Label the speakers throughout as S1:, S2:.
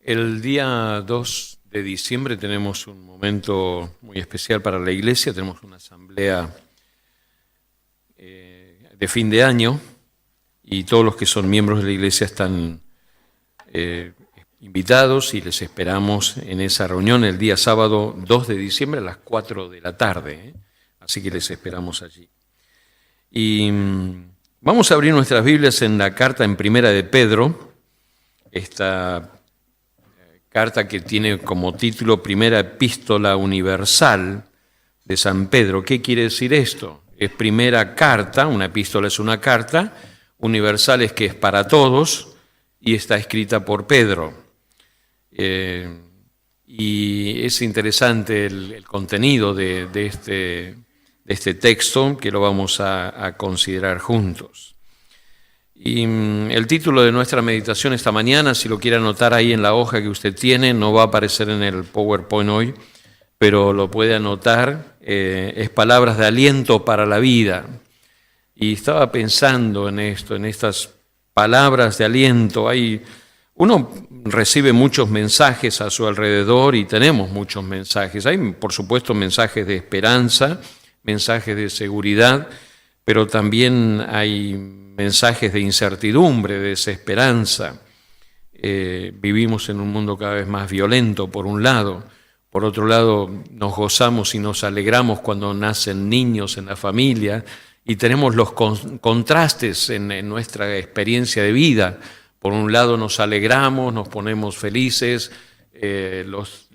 S1: El día 2 de diciembre tenemos un momento muy especial para la iglesia, tenemos una asamblea de fin de año y todos los que son miembros de la iglesia están invitados y les esperamos en esa reunión el día sábado 2 de diciembre a las 4 de la tarde, así que les esperamos allí. Y vamos a abrir nuestras Biblias en la carta en Primera de Pedro, esta carta que tiene como título Primera Epístola Universal de San Pedro. ¿Qué quiere decir esto? Es primera carta, una epístola es una carta, universal es que es para todos y está escrita por Pedro. Y es interesante el contenido de este texto que lo vamos a considerar juntos. Y el título de nuestra meditación esta mañana, si lo quiere anotar ahí en la hoja que usted tiene, no va a aparecer en el PowerPoint hoy, pero lo puede anotar, es palabras de aliento para la vida. Y estaba pensando en esto, en estas palabras de aliento. Uno recibe muchos mensajes a su alrededor y tenemos muchos mensajes. Hay, por supuesto, mensajes de esperanza, mensajes de seguridad, pero también hay mensajes de incertidumbre, de desesperanza. Vivimos en un mundo cada vez más violento, por un lado. Por otro lado, nos gozamos y nos alegramos cuando nacen niños en la familia y tenemos los contrastes en nuestra experiencia de vida. Por un lado nos alegramos, nos ponemos felices, los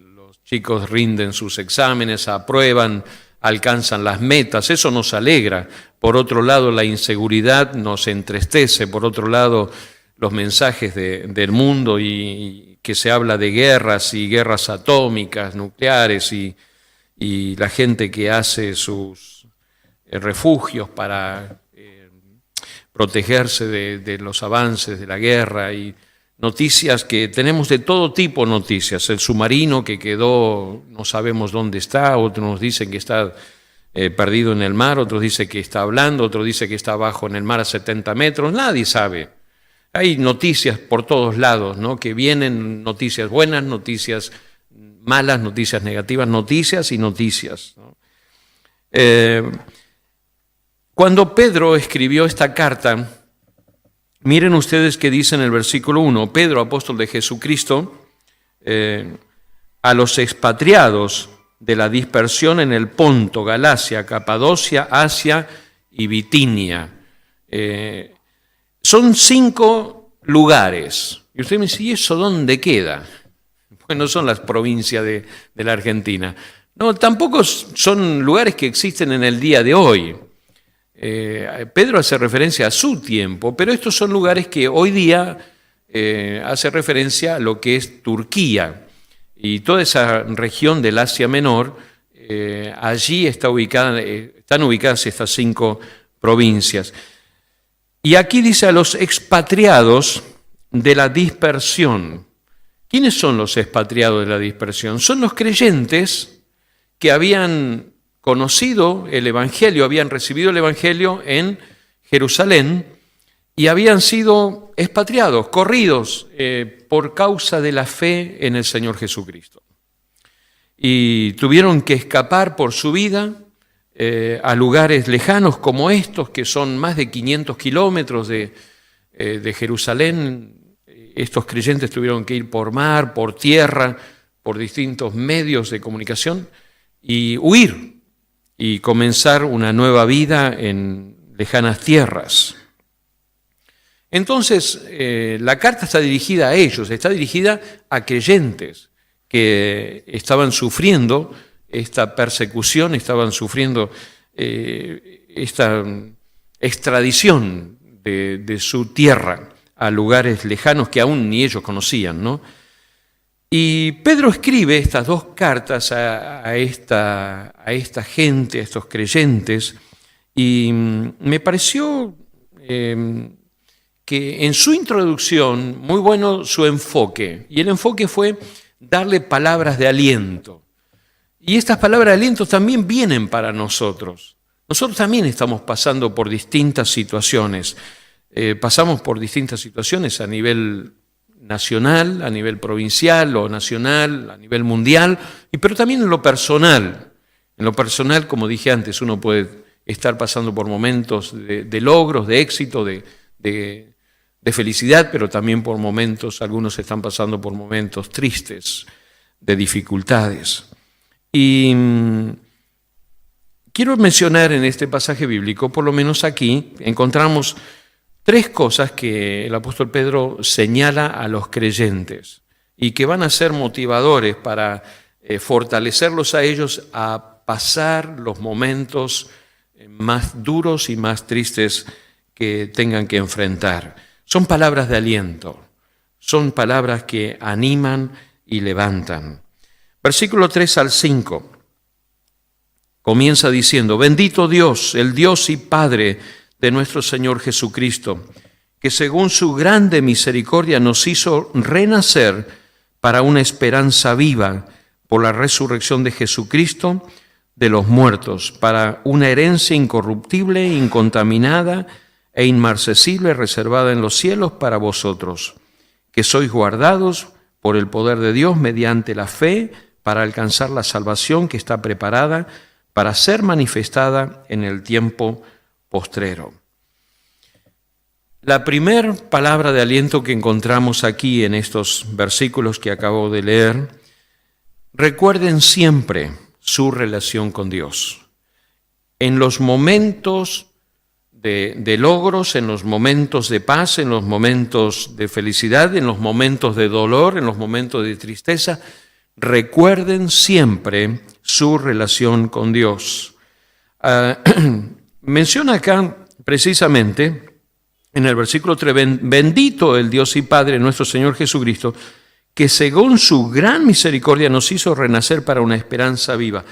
S1: chicos rinden sus exámenes, aprueban, alcanzan las metas, eso nos alegra. Por otro lado, la inseguridad nos entristece. Por otro lado, los mensajes del mundo y que se habla de guerras y guerras atómicas, nucleares y la gente que hace sus refugios para protegerse de los avances de la guerra y noticias que tenemos de todo tipo de noticias. El submarino que quedó, no sabemos dónde está, otros nos dicen que está perdido en el mar, otros dicen que está hablando, otros dicen que está abajo en el mar a 70 metros, nadie sabe. Hay noticias por todos lados, ¿no? Que vienen noticias buenas, noticias malas, noticias negativas, noticias y noticias, ¿no? Cuando Pedro escribió esta carta, miren ustedes qué dice en el versículo 1, Pedro, apóstol de Jesucristo, a los expatriados de la dispersión en el Ponto, Galacia, Capadocia, Asia y Bitinia. Son 5 lugares. Y usted me dice, ¿y eso dónde queda? Bueno, son las provincias de la Argentina. No, tampoco son lugares que existen en el día de hoy. Pedro hace referencia a su tiempo, pero estos son lugares que hoy día hace referencia a lo que es Turquía. Y toda esa región del Asia Menor, allí están ubicadas estas 5 provincias. Y aquí dice a los expatriados de la dispersión. ¿Quiénes son los expatriados de la dispersión? Son los creyentes que habían conocido el Evangelio, habían recibido el Evangelio en Jerusalén y habían sido expatriados, corridos por causa de la fe en el Señor Jesucristo. Y tuvieron que escapar por su vida a lugares lejanos como estos, que son más de 500 kilómetros de Jerusalén. Estos creyentes tuvieron que ir por mar, por tierra, por distintos medios de comunicación y huir y comenzar una nueva vida en lejanas tierras. Entonces, la carta está dirigida a ellos, está dirigida a creyentes que estaban sufriendo esta persecución, estaban sufriendo esta extradición de su tierra a lugares lejanos que aún ni ellos conocían, ¿no? Y Pedro escribe estas 2 cartas a esta gente, a estos creyentes, y me pareció que en su introducción, muy bueno su enfoque, y el enfoque fue darle palabras de aliento. Y estas palabras de aliento también vienen para nosotros. Nosotros también estamos pasando por distintas situaciones. Pasamos por distintas situaciones a nivel nacional, a nivel provincial o nacional, a nivel mundial, pero también en lo personal. En lo personal, como dije antes, uno puede estar pasando por momentos de logros, de éxito, de felicidad, pero también por momentos, algunos están pasando por momentos tristes, de dificultades. Y quiero mencionar en este pasaje bíblico, por lo menos aquí, encontramos 3 cosas que el apóstol Pedro señala a los creyentes y que van a ser motivadores para fortalecerlos a ellos a pasar los momentos más duros y más tristes que tengan que enfrentar. Son palabras de aliento, son palabras que animan y levantan. Versículo 3 al 5 comienza diciendo: bendito Dios, el Dios y Padre de nuestro Señor Jesucristo, que según su grande misericordia nos hizo renacer para una esperanza viva por la resurrección de Jesucristo de los muertos, para una herencia incorruptible, incontaminada e inmarcesible, reservada en los cielos para vosotros, que sois guardados por el poder de Dios mediante la fe para alcanzar la salvación que está preparada para ser manifestada en el tiempo postrero. La primera palabra de aliento que encontramos aquí en estos versículos que acabo de leer: recuerden siempre su relación con Dios. En los momentos de logros, en los momentos de paz, en los momentos de felicidad, en los momentos de dolor, en los momentos de tristeza, recuerden siempre su relación con Dios. Menciona acá precisamente en el versículo 3, bendito el Dios y Padre nuestro Señor Jesucristo, que según su gran misericordia nos hizo renacer para una esperanza viva.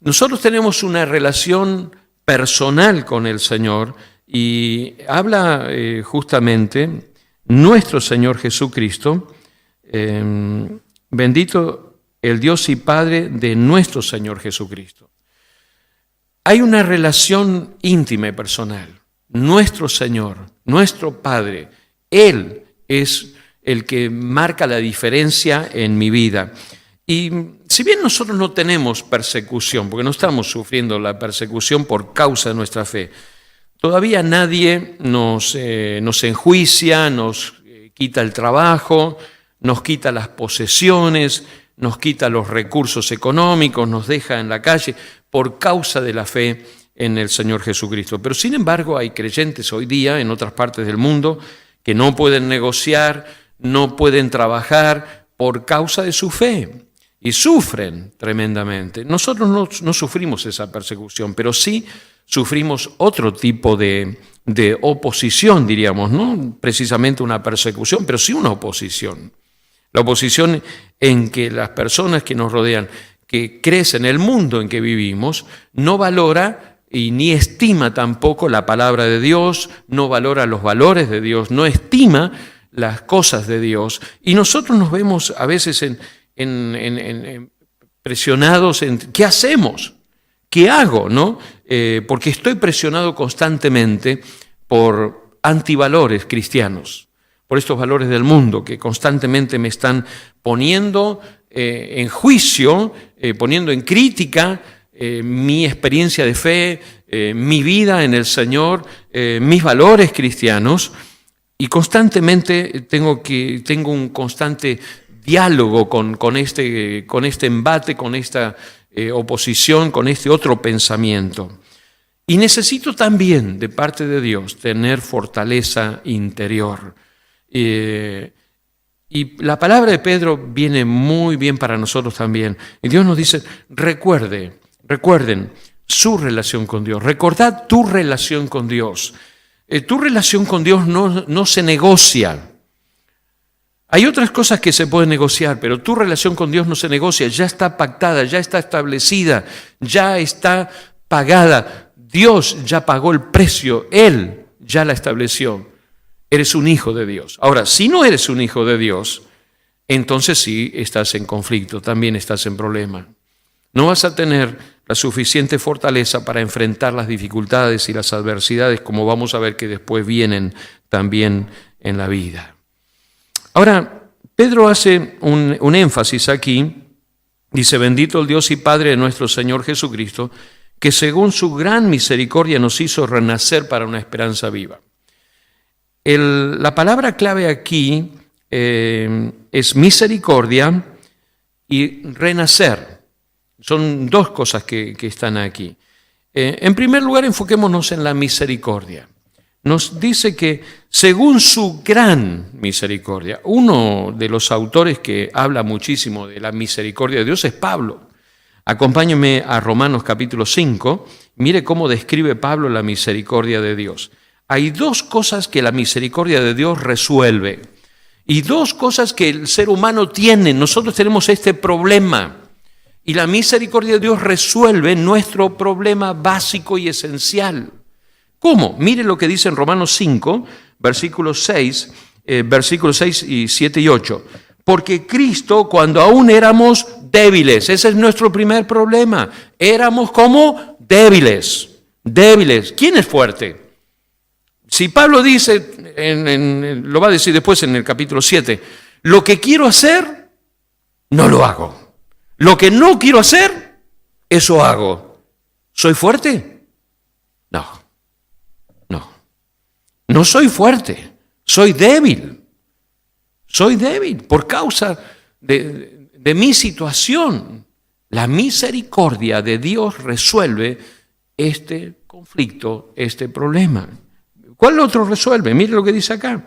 S1: Nosotros tenemos una relación personal con el Señor y habla justamente nuestro Señor Jesucristo, bendito el Dios y Padre de nuestro Señor Jesucristo. Hay una relación íntima y personal. Nuestro Señor, nuestro Padre, Él es el que marca la diferencia en mi vida. Y si bien nosotros no tenemos persecución, porque no estamos sufriendo la persecución por causa de nuestra fe, todavía nadie nos enjuicia, nos quita el trabajo, nos quita las posesiones, nos quita los recursos económicos, nos deja en la calle por causa de la fe en el Señor Jesucristo. Pero sin embargo hay creyentes hoy día en otras partes del mundo que no pueden negociar, no pueden trabajar por causa de su fe y sufren tremendamente. Nosotros no sufrimos esa persecución, pero sí sufrimos otro tipo de oposición, diríamos, no precisamente una persecución, pero sí una oposición. La oposición en que las personas que nos rodean, que crecen en el mundo en que vivimos, no valora y ni estima tampoco la palabra de Dios, no valora los valores de Dios, no estima las cosas de Dios. Y nosotros nos vemos a veces presionados en ¿qué hacemos? ¿Qué hago? ¿No? Porque estoy presionado constantemente por antivalores cristianos, por estos valores del mundo que constantemente me están poniendo en juicio, poniendo en crítica mi experiencia de fe, mi vida en el Señor, mis valores cristianos, y constantemente tengo un constante diálogo con este embate, con esta oposición, con este otro pensamiento. Y necesito también, de parte de Dios, tener fortaleza interior. Y la palabra de Pedro viene muy bien para nosotros también. Y Dios nos dice, recuerden su relación con Dios. Recordad tu relación con Dios. Tu relación con Dios no se negocia. Hay otras cosas que se pueden negociar, pero tu relación con Dios no se negocia. Ya está pactada, ya está establecida, ya está pagada. Dios ya pagó el precio, Él ya la estableció. Eres un hijo de Dios. Ahora, si no eres un hijo de Dios, entonces sí estás en conflicto, también estás en problema. No vas a tener la suficiente fortaleza para enfrentar las dificultades y las adversidades, como vamos a ver que después vienen también en la vida. Ahora, Pedro hace un énfasis aquí, dice, bendito el Dios y Padre de nuestro Señor Jesucristo, que según su gran misericordia nos hizo renacer para una esperanza viva. La palabra clave aquí es misericordia y renacer. Son dos cosas que están aquí. En primer lugar, enfoquémonos en la misericordia. Nos dice que según su gran misericordia, uno de los autores que habla muchísimo de la misericordia de Dios es Pablo. Acompáñeme a Romanos capítulo 5, mire cómo describe Pablo la misericordia de Dios. Hay dos cosas que la misericordia de Dios resuelve y dos cosas que el ser humano tiene. Nosotros tenemos este problema y la misericordia de Dios resuelve nuestro problema básico y esencial. ¿Cómo? Mire lo que dice en Romanos 5, versículos 6 y 7 y 8. Porque Cristo, cuando aún éramos débiles, ese es nuestro primer problema, éramos como débiles. ¿Quién es fuerte? Si Pablo dice, lo va a decir después en el capítulo 7, lo que quiero hacer, no lo hago. Lo que no quiero hacer, eso hago. ¿Soy fuerte? No. No soy fuerte, soy débil. Soy débil por causa de mi situación. La misericordia de Dios resuelve este conflicto, este problema. ¿Cuál otro resuelve? Mire lo que dice acá.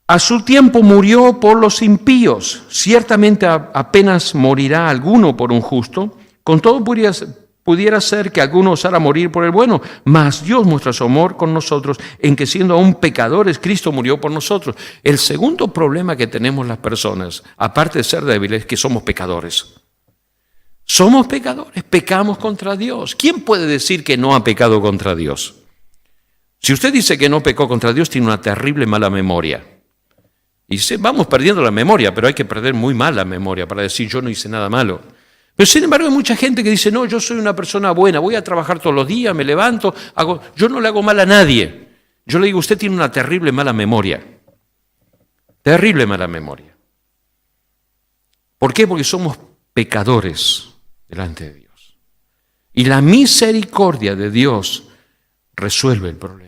S1: A su tiempo murió por los impíos. Ciertamente apenas morirá alguno por un justo. Con todo pudiera ser que alguno osara morir por el bueno, mas Dios muestra su amor con nosotros en que siendo aún pecadores, Cristo murió por nosotros. El segundo problema que tenemos las personas, aparte de ser débiles, es que somos pecadores. Somos pecadores, pecamos contra Dios. ¿Quién puede decir que no ha pecado contra Dios? Si usted dice que no pecó contra Dios, tiene una terrible mala memoria. Y vamos perdiendo la memoria, pero hay que perder muy mal la memoria para decir yo no hice nada malo. Pero sin embargo hay mucha gente que dice, no, yo soy una persona buena, voy a trabajar todos los días, me levanto, yo no le hago mal a nadie. Yo le digo, usted tiene una terrible mala memoria. Terrible mala memoria. ¿Por qué? Porque somos pecadores delante de Dios. Y la misericordia de Dios resuelve el problema.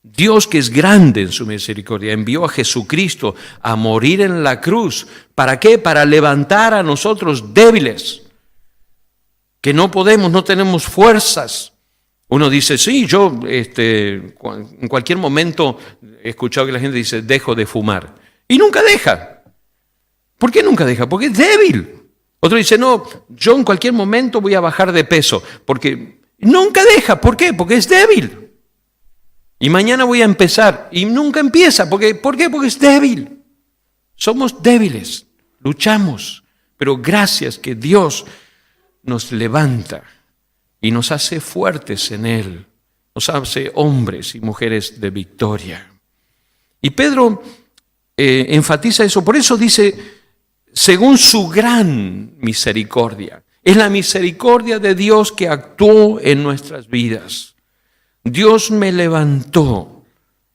S1: Dios, que es grande en su misericordia, envió a Jesucristo a morir en la cruz. ¿Para qué? Para levantar a nosotros débiles, que no podemos, no tenemos fuerzas. Uno dice, sí, yo en cualquier momento he escuchado que la gente dice, dejo de fumar. Y nunca deja. ¿Por qué nunca deja? Porque es débil. Otro dice, no, yo en cualquier momento voy a bajar de peso. Porque nunca deja. ¿Por qué? Porque es débil. Y mañana voy a empezar. Y nunca empieza. ¿Por qué? Porque es débil. Somos débiles. Luchamos. Pero gracias que Dios nos levanta y nos hace fuertes en Él. Nos hace hombres y mujeres de victoria. Y Pedro enfatiza eso. Por eso dice, según su gran misericordia. Es la misericordia de Dios que actuó en nuestras vidas. Dios me levantó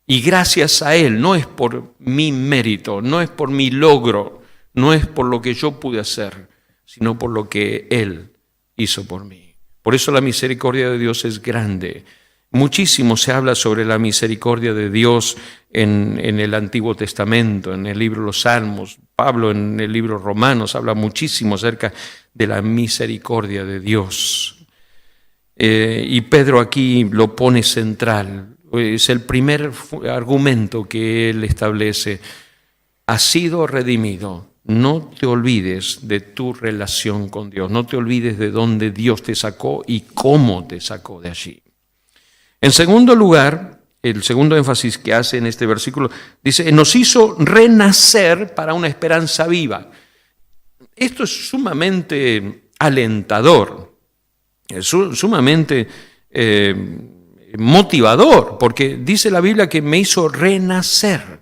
S1: y gracias a Él, no es por mi mérito, no es por mi logro, no es por lo que yo pude hacer, sino por lo que Él hizo por mí. Por eso la misericordia de Dios es grande. Muchísimo se habla sobre la misericordia de Dios en el Antiguo Testamento, en el libro de los Salmos. Pablo en el libro Romanos habla muchísimo acerca de la misericordia de Dios. Y Pedro aquí lo pone central. Es el primer argumento que él establece. Has sido redimido. No te olvides de tu relación con Dios. No te olvides de dónde Dios te sacó y cómo te sacó de allí. En segundo lugar, el segundo énfasis que hace en este versículo, dice, nos hizo renacer para una esperanza viva. Esto es sumamente alentador, es sumamente motivador, porque dice la Biblia que me hizo renacer.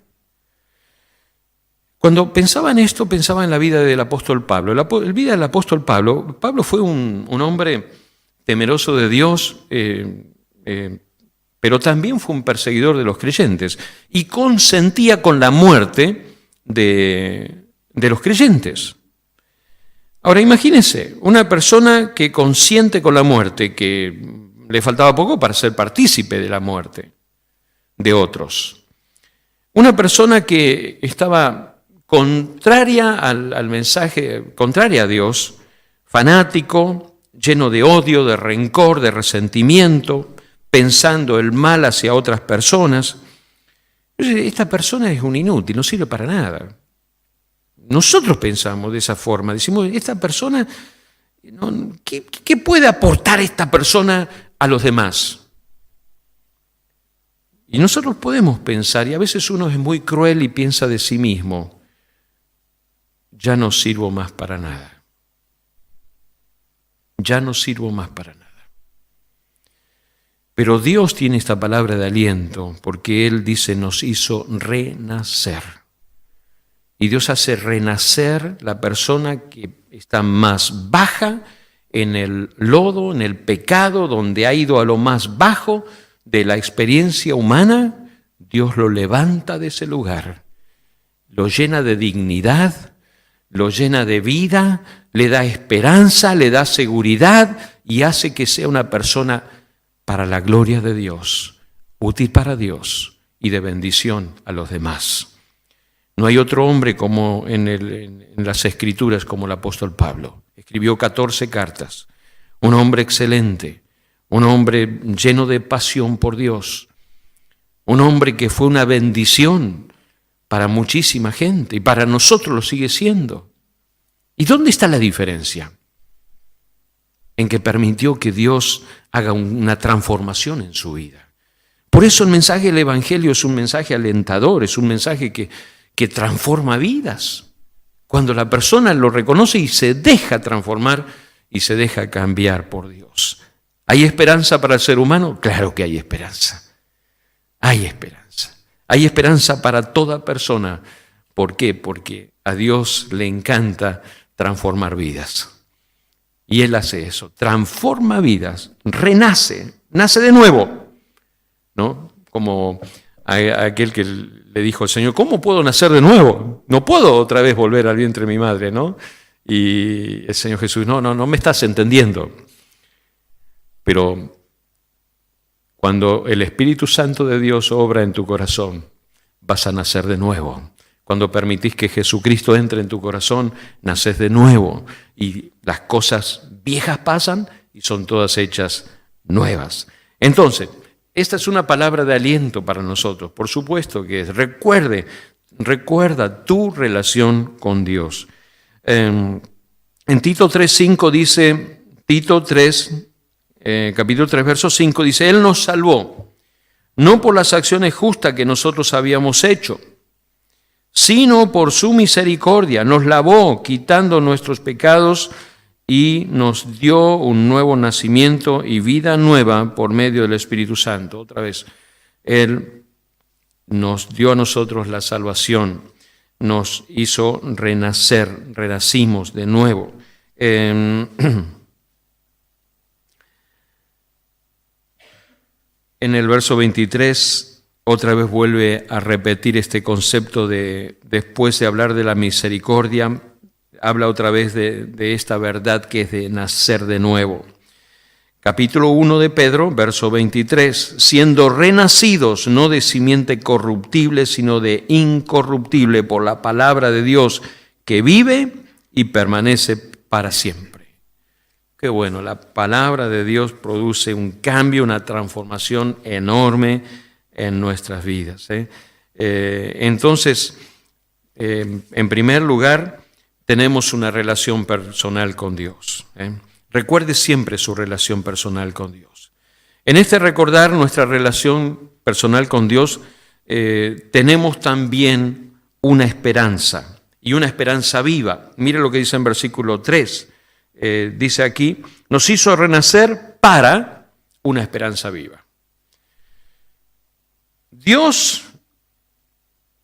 S1: Cuando pensaba en esto, pensaba en la vida del apóstol Pablo. La vida del apóstol Pablo fue un hombre temeroso de Dios, pero también fue un perseguidor de los creyentes y consentía con la muerte de los creyentes. Ahora imagínense, una persona que consiente con la muerte, que le faltaba poco para ser partícipe de la muerte de otros. Una persona que estaba contraria al mensaje, contraria a Dios, fanático, lleno de odio, de rencor, de resentimiento, pensando el mal hacia otras personas. Esta persona es un inútil, no sirve para nada. Nosotros pensamos de esa forma, decimos, esta persona, ¿qué puede aportar esta persona a los demás? Y nosotros podemos pensar, y a veces uno es muy cruel y piensa de sí mismo, ya no sirvo más para nada. Ya no sirvo más para nada. Pero Dios tiene esta palabra de aliento, porque Él dice, nos hizo renacer. Y Dios hace renacer la persona que está más baja en el lodo, en el pecado, donde ha ido a lo más bajo de la experiencia humana. Dios lo levanta de ese lugar, lo llena de dignidad, lo llena de vida, le da esperanza, le da seguridad y hace que sea una persona para la gloria de Dios, útil para Dios y de bendición a los demás. No hay otro hombre como en las Escrituras como el apóstol Pablo. Escribió 14 cartas, un hombre excelente, un hombre lleno de pasión por Dios, un hombre que fue una bendición para muchísima gente y para nosotros lo sigue siendo. ¿Y dónde está la diferencia? En que permitió que Dios haga una transformación en su vida. Por eso el mensaje del Evangelio es un mensaje alentador, es un mensaje que transforma vidas. Cuando la persona lo reconoce y se deja transformar y se deja cambiar por Dios. ¿Hay esperanza para el ser humano? Claro que hay esperanza. Hay esperanza. Hay esperanza para toda persona. ¿Por qué? Porque a Dios le encanta transformar vidas. Y Él hace eso, transforma vidas, renace, nace de nuevo, ¿no? Como aquel que le dijo al Señor, ¿cómo puedo nacer de nuevo? No puedo otra vez volver al vientre de mi madre, ¿no? Y el Señor Jesús, no me estás entendiendo. Pero cuando el Espíritu Santo de Dios obra en tu corazón, vas a nacer de nuevo. Cuando permitís que Jesucristo entre en tu corazón, naces de nuevo y las cosas viejas pasan y son todas hechas nuevas. Entonces, esta es una palabra de aliento para nosotros. Por supuesto que es. Recuerda tu relación con Dios. En Tito 3:5 dice, capítulo 3, verso 5, dice, Él nos salvó, no por las acciones justas que nosotros habíamos hecho, sino por su misericordia. Nos lavó quitando nuestros pecados y nos dio un nuevo nacimiento y vida nueva por medio del Espíritu Santo. Otra vez, Él nos dio a nosotros la salvación, nos hizo renacer, renacimos de nuevo. En el verso 23, otra vez vuelve a repetir este concepto de, después de hablar de la misericordia, habla otra vez de esta verdad que es de nacer de nuevo. Capítulo 1 de Pedro, verso 23, siendo renacidos no de simiente corruptible, sino de incorruptible por la palabra de Dios que vive y permanece para siempre. Qué bueno, la palabra de Dios produce un cambio, una transformación enorme en nuestras vidas. Entonces, en primer lugar, tenemos una relación personal con Dios. Recuerde siempre su relación personal con Dios. En este recordar nuestra relación personal con Dios, tenemos también una esperanza, y una esperanza viva. Mire lo que dice en versículo 3. Dice aquí, nos hizo renacer para una esperanza viva. Dios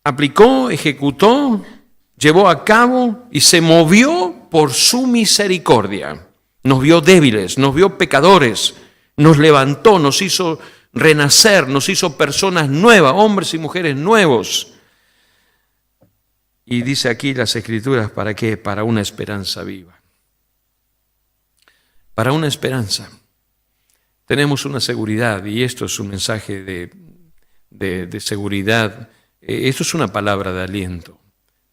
S1: aplicó, ejecutó, llevó a cabo y se movió por su misericordia. Nos vio débiles, nos vio pecadores, nos levantó, nos hizo renacer, nos hizo personas nuevas, hombres y mujeres nuevos. Y dice aquí las Escrituras, ¿para qué? Para una esperanza viva. Para una esperanza. Tenemos una seguridad, y esto es un mensaje de seguridad. Esto es una palabra de aliento.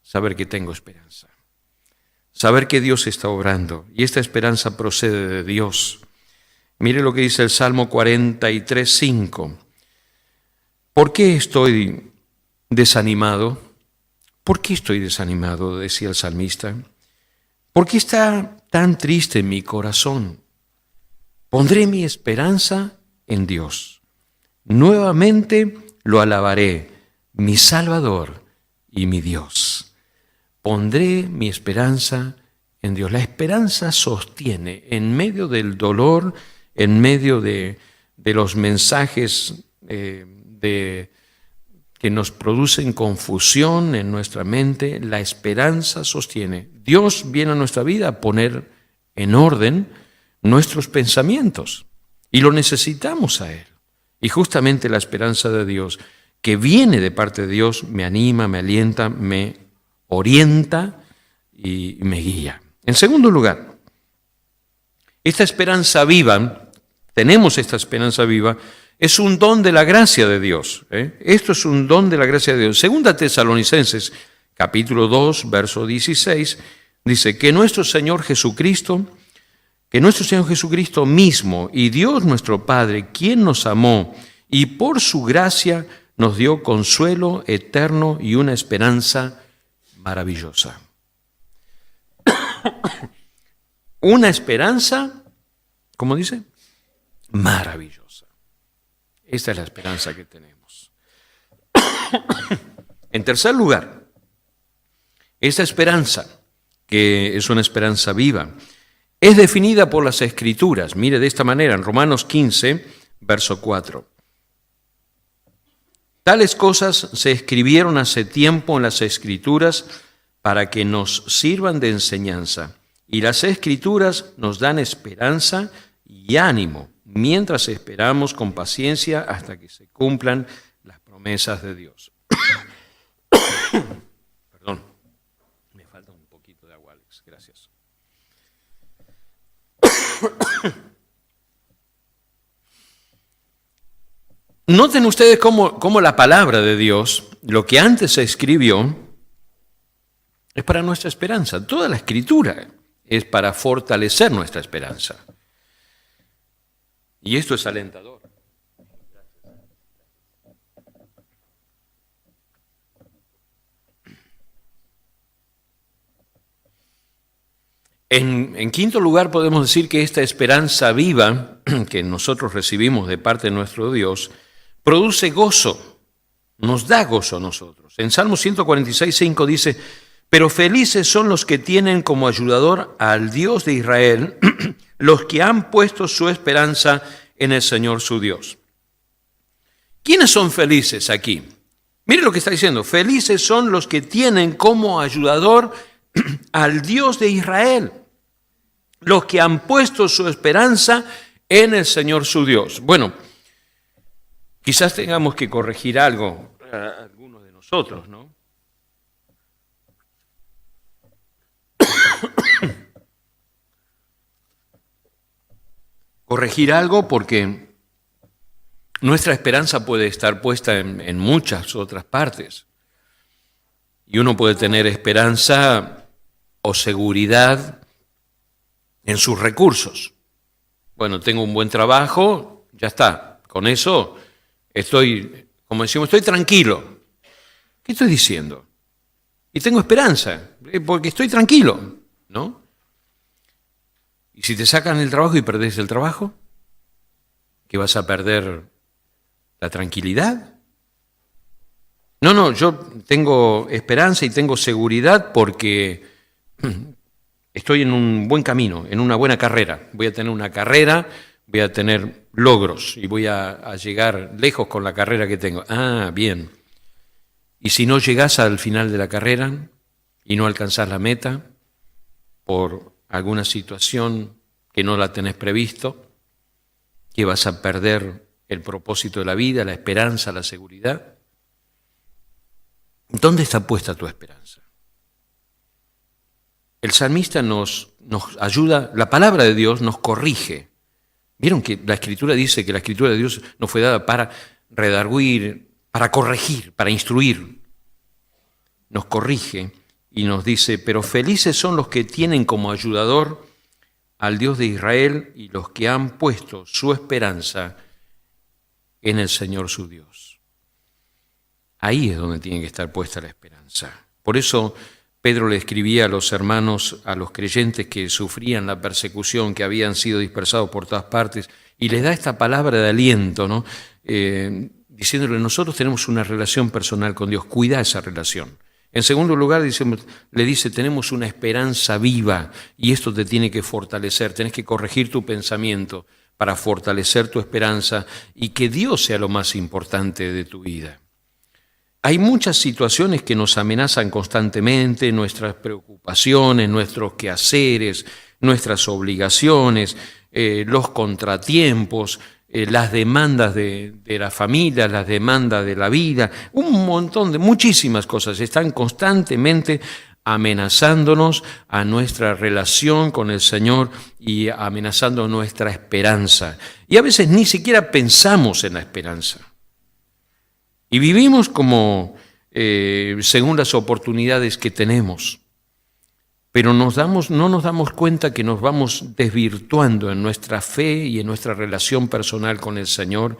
S1: Saber que tengo esperanza. Saber que Dios está obrando. Y esta esperanza procede de Dios. Mire lo que dice el Salmo 43:5. ¿Por qué estoy desanimado? ¿Por qué estoy desanimado?, decía el salmista. ¿Por qué está tan triste mi corazón? Pondré mi esperanza en Dios. Nuevamente lo alabaré, mi Salvador y mi Dios. Pondré mi esperanza en Dios. La esperanza sostiene en medio del dolor, en medio de los mensajes que nos producen confusión en nuestra mente. La esperanza sostiene. Dios viene a nuestra vida a poner en orden nuestros pensamientos y lo necesitamos a Él. Y justamente la esperanza de Dios, que viene de parte de Dios, me anima, me alienta, me orienta y me guía. En segundo lugar, esta esperanza viva, tenemos esta esperanza viva, es un don de la gracia de Dios. Esto es un don de la gracia de Dios. Segunda Tesalonicenses, capítulo 2, verso 16, dice que nuestro Señor Jesucristo mismo y Dios nuestro Padre, quien nos amó y por su gracia nos dio consuelo eterno y una esperanza maravillosa. Una esperanza, ¿cómo dice? Maravillosa. Esta es la esperanza que tenemos. En tercer lugar, esta esperanza, que es una esperanza viva, es definida por las Escrituras. Mire de esta manera, en Romanos 15, verso 4. Tales cosas se escribieron hace tiempo en las Escrituras para que nos sirvan de enseñanza. Y las Escrituras nos dan esperanza y ánimo, mientras esperamos con paciencia hasta que se cumplan las promesas de Dios. Perdón, me falta un poquito de agua, Alex, gracias. Noten ustedes cómo la palabra de Dios, lo que antes se escribió, es para nuestra esperanza. Toda la Escritura es para fortalecer nuestra esperanza. Y esto es alentador. En quinto lugar, podemos decir que esta esperanza viva que nosotros recibimos de parte de nuestro Dios produce gozo, nos da gozo a nosotros. En Salmo 146:5 dice: pero felices son los que tienen como ayudador al Dios de Israel, los que han puesto su esperanza en el Señor su Dios. ¿Quiénes son felices aquí? Mire lo que está diciendo: felices son los que tienen como ayudador al Dios de Israel, los que han puesto su esperanza en el Señor su Dios. Bueno, quizás tengamos que corregir algo a algunos de nosotros, ¿no? Corregir algo porque nuestra esperanza puede estar puesta en muchas otras partes. Y uno puede tener esperanza o seguridad en sus recursos. Bueno, tengo un buen trabajo, ya está. Con eso estoy, como decimos, estoy tranquilo. ¿Qué estoy diciendo? Y tengo esperanza, porque estoy tranquilo, ¿no? ¿Y si te sacan el trabajo y perdés el trabajo? ¿Que vas a perder la tranquilidad? No, yo tengo esperanza y tengo seguridad porque estoy en un buen camino, en una buena carrera. Voy a tener una carrera, voy a tener logros y voy a llegar lejos con la carrera que tengo. Ah, bien. Y si no llegás al final de la carrera y no alcanzás la meta por alguna situación que no la tenés previsto, que vas a perder el propósito de la vida, la esperanza, la seguridad. ¿Dónde está puesta tu esperanza? El salmista nos ayuda, la palabra de Dios nos corrige. ¿Vieron que la Escritura dice que la Escritura de Dios nos fue dada para redarguir, para corregir, para instruir? Nos corrige y nos dice, pero felices son los que tienen como ayudador al Dios de Israel y los que han puesto su esperanza en el Señor su Dios. Ahí es donde tiene que estar puesta la esperanza. Por eso Pedro le escribía a los hermanos, a los creyentes que sufrían la persecución, que habían sido dispersados por todas partes, y les da esta palabra de aliento, ¿no? Diciéndole, nosotros tenemos una relación personal con Dios, cuida esa relación. En segundo lugar, le dice, tenemos una esperanza viva y esto te tiene que fortalecer, tenés que corregir tu pensamiento para fortalecer tu esperanza y que Dios sea lo más importante de tu vida. Hay muchas situaciones que nos amenazan constantemente, nuestras preocupaciones, nuestros quehaceres, nuestras obligaciones, los contratiempos, las demandas de la familia, las demandas de la vida, un montón de muchísimas cosas están constantemente amenazándonos a nuestra relación con el Señor y amenazando nuestra esperanza. Y a veces ni siquiera pensamos en la esperanza. Y vivimos como según las oportunidades que tenemos. Pero no nos damos cuenta que nos vamos desvirtuando en nuestra fe y en nuestra relación personal con el Señor.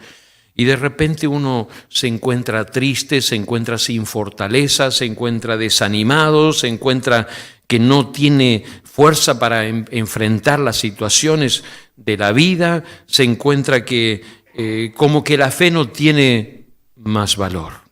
S1: Y de repente uno se encuentra triste, se encuentra sin fortaleza, se encuentra desanimado, se encuentra que no tiene fuerza para enfrentar las situaciones de la vida, se encuentra que como que la fe no tiene más valor.